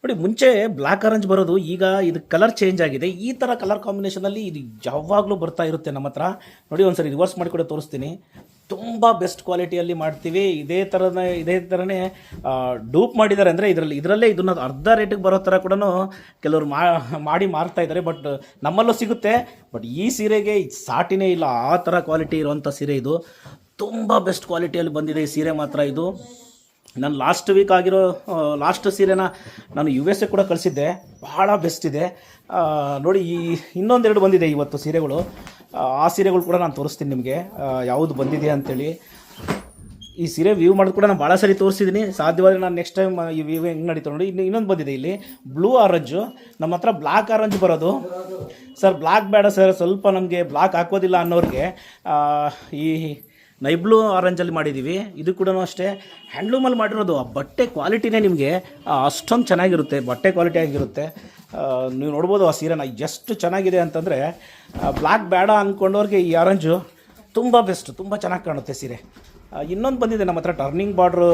ನೋಡಿ ಮುಂಚೆ black orange ಬರೋದು, ಈಗ ಇದು ಕಲರ್ ಚೇಂಜ್ ಆಗಿದೆ. ಈ ಥರ ಕಲರ್ ಕಾಂಬಿನೇಷನಲ್ಲಿ ಇದು ಯಾವಾಗಲೂ ಬರ್ತಾ ಇರುತ್ತೆ ನಮ್ಮ ಹತ್ರ. ನೋಡಿ ಒಂದ್ಸರಿ ರಿವರ್ಸ್ ಮಾಡಿ ಕೂಡ ತೋರಿಸ್ತೀನಿ. ತುಂಬ ಬೆಸ್ಟ್ ಕ್ವಾಲಿಟಿಯಲ್ಲಿ ಮಾಡ್ತೀವಿ. ಇದೇ ಥರನೇ ಡೂಪ್ ಮಾಡಿದ್ದಾರೆ ಅಂದರೆ ಇದರಲ್ಲೇ ಇದನ್ನು ಅರ್ಧ ರೇಟಿಗೆ ಬರೋ ಥರ ಕೂಡ ಕೆಲವರು ಮಾಡಿ ಮಾರ್ತಾ ಇದ್ದಾರೆ. ಬಟ್ ನಮ್ಮಲ್ಲೂ ಸಿಗುತ್ತೆ. ಬಟ್ ಈ ಸೀರೆಗೆ ಸಾಟಿನೇ ಇಲ್ಲ, ಆ ಥರ ಕ್ವಾಲಿಟಿ ಇರುವಂಥ ಸೀರೆ ಇದು. ತುಂಬ ಬೆಸ್ಟ್ ಕ್ವಾಲಿಟಿಯಲ್ಲಿ ಬಂದಿದೆ ಈ ಸೀರೆ ಮಾತ್ರ. ಇದು ನಾನು ಲಾಸ್ಟ್ ಸೀರೆನ ನಾನು US ಕೂಡ ಕಳಿಸಿದ್ದೆ. ಬಹಳ ಬೆಸ್ಟ್ ಇದೆ. ನೋಡಿ ಇನ್ನೊಂದೆರಡು ಬಂದಿದೆ ಇವತ್ತು ಸೀರೆಗಳು. ಆ ಸೀರೆಗಳು ಕೂಡ ನಾನು ತೋರಿಸ್ತೀನಿ ನಿಮಗೆ ಯಾವುದು ಬಂದಿದೆ ಅಂಥೇಳಿ. ಈ ಸೀರೆ ವ್ಯೂ ಮಾಡೋದು ಕೂಡ ನಾನು ಭಾಳ ಸರಿ ತೋರಿಸಿದ್ದೀನಿ. ಸಾಧ್ಯವಾದರೆ ನಾನು ನೆಕ್ಸ್ಟ್ ಟೈಮ್ ಈ ವ್ಯೂ ಹೆಂಗೆ ನಡೀತಾ ನೋಡಿ. ಇನ್ನೊಂದು ಬಂದಿದೆ ಇಲ್ಲಿ ಬ್ಲೂ ಆರೆಂಜು. ನಮ್ಮ ಹತ್ರ ಬ್ಲ್ಯಾಕ್ ಆರೆಂಜ್ ಬರೋದು. ಸರ್ ಬ್ಲ್ಯಾಕ್ ಬೇಡ ಸರ್, ಸ್ವಲ್ಪ ನಮಗೆ ಬ್ಲ್ಯಾಕ್ ಹಾಕೋದಿಲ್ಲ ಅನ್ನೋರಿಗೆ ಈ ನೈ ಬ್ಲೂ ಆರೆಂಜಲ್ಲಿ ಮಾಡಿದ್ದೀವಿ. ಇದು ಕೂಡ ಅಷ್ಟೇ ಹ್ಯಾಂಡ್ಲೂಮಲ್ಲಿ ಮಾಡಿರೋದು. ಆ ಬಟ್ಟೆ ಕ್ವಾಲಿಟಿನೇ ನಿಮಗೆ ಅಷ್ಟೊಂದು ಚೆನ್ನಾಗಿರುತ್ತೆ, ಬಟ್ಟೆ ಕ್ವಾಲಿಟಿ ಆಗಿರುತ್ತೆ. ನೀವು ನೋಡ್ಬೋದು ಆ ಸೀರೆನ ಎಷ್ಟು ಚೆನ್ನಾಗಿದೆ ಅಂತಂದರೆ, ಬ್ಲ್ಯಾಕ್ ಬೇಡ ಅಂದ್ಕೊಂಡವ್ರಿಗೆ ಈ ಆರೆಂಜು ತುಂಬ ಬೆಸ್ಟ್, ತುಂಬ ಚೆನ್ನಾಗಿ ಕಾಣುತ್ತೆ ಸೀರೆ. ಇನ್ನೊಂದು ಬಂದಿದೆ ನಮ್ಮ ಹತ್ರ ಟರ್ನಿಂಗ್ ಬಾರ್ಡ್ರು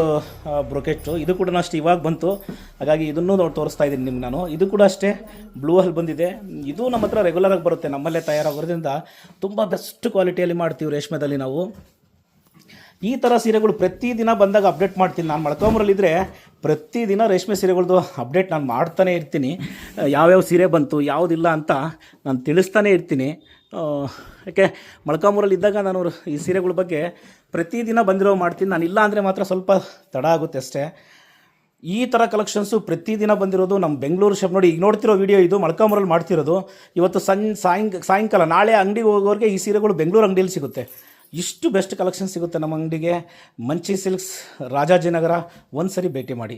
ಬ್ರೊಕೆಟ್ಟು. ಇದು ಕೂಡ ಅಷ್ಟೇ ಇವಾಗ ಬಂತು, ಹಾಗಾಗಿ ಇದನ್ನು ತೋರಿಸ್ತಾ ಇದ್ದೀನಿ ನಿಮ್ಗೆ ನಾನು. ಇದು ಕೂಡ ಅಷ್ಟೇ ಬ್ಲೂ ಅಲ್ಲಿ ಬಂದಿದೆ. ಇದು ನಮ್ಮ ಹತ್ರ ರೆಗ್ಯುಲರಾಗಿ ಬರುತ್ತೆ, ನಮ್ಮಲ್ಲೇ ತಯಾರಾಗೋದ್ರಿಂದ ತುಂಬ ಬೆಸ್ಟ್ ಕ್ವಾಲಿಟಿಯಲ್ಲಿ ಮಾಡ್ತೀವಿ ರೇಷ್ಮೆದಲ್ಲಿ ನಾವು. ಈ ಥರ ಸೀರೆಗಳು ಪ್ರತಿದಿನ ಬಂದಾಗ ಅಪ್ಡೇಟ್ ಮಾಡ್ತೀನಿ. ನಾನು ಮೊಳಕಾಲ್ಮೂರಲ್ಲಿದ್ದರೆ ಪ್ರತಿದಿನ ರೇಷ್ಮೆ ಸೀರೆಗಳದ್ದು ಅಪ್ಡೇಟ್ ನಾನು ಮಾಡ್ತಾನೇ ಇರ್ತೀನಿ. ಯಾವ್ಯಾವ ಸೀರೆ ಬಂತು ಯಾವುದಿಲ್ಲ ಅಂತ ನಾನು ತಿಳಿಸ್ತಾನೇ ಇರ್ತೀನಿ. ಯಾಕೆ ಮೊಳಕಾಲ್ಮೂರಲ್ಲಿದ್ದಾಗ ನಾನು ಈ ಸೀರೆಗಳ ಬಗ್ಗೆ ಪ್ರತಿದಿನ ಬಂದಿರೋ ಮಾಡ್ತೀನಿ. ನಾನು ಇಲ್ಲ ಅಂದರೆ ಮಾತ್ರ ಸ್ವಲ್ಪ ತಡ ಆಗುತ್ತೆ ಅಷ್ಟೇ. ಈ ಥರ ಕಲೆಕ್ಷನ್ಸು ಪ್ರತಿದಿನ ಬಂದಿರೋದು ನಮ್ಮ ಬೆಂಗಳೂರು ಶಾಪ್. ನೋಡಿ ಈಗ ನೋಡ್ತಿರೋ ವಿಡಿಯೋ ಇದು ಮೊಳಕಾಲ್ಮೂರಲ್ಲಿ ಮಾಡ್ತಿರೋದು. ಇವತ್ತು ಸಾಯಂಕಾಲ ನಾಳೆ ಅಂಗಡಿಗೆ ಹೋಗೋರಿಗೆ ಈ ಸೀರೆಗಳು ಬೆಂಗಳೂರು ಅಂಗಡಿಯಲ್ಲಿ ಸಿಗುತ್ತೆ. ಇಷ್ಟು ಬೆಸ್ಟ್ ಕಲೆಕ್ಷನ್ ಸಿಗುತ್ತೆ ನಮ್ಮ ಅಂಗಡಿಗೆ. ಮಂಚಿ ಸಿಲ್ಕ್ಸ್, ರಾಜಾಜಿನಗರ. ಒಂದು ಸರಿ ಭೇಟಿ ಮಾಡಿ.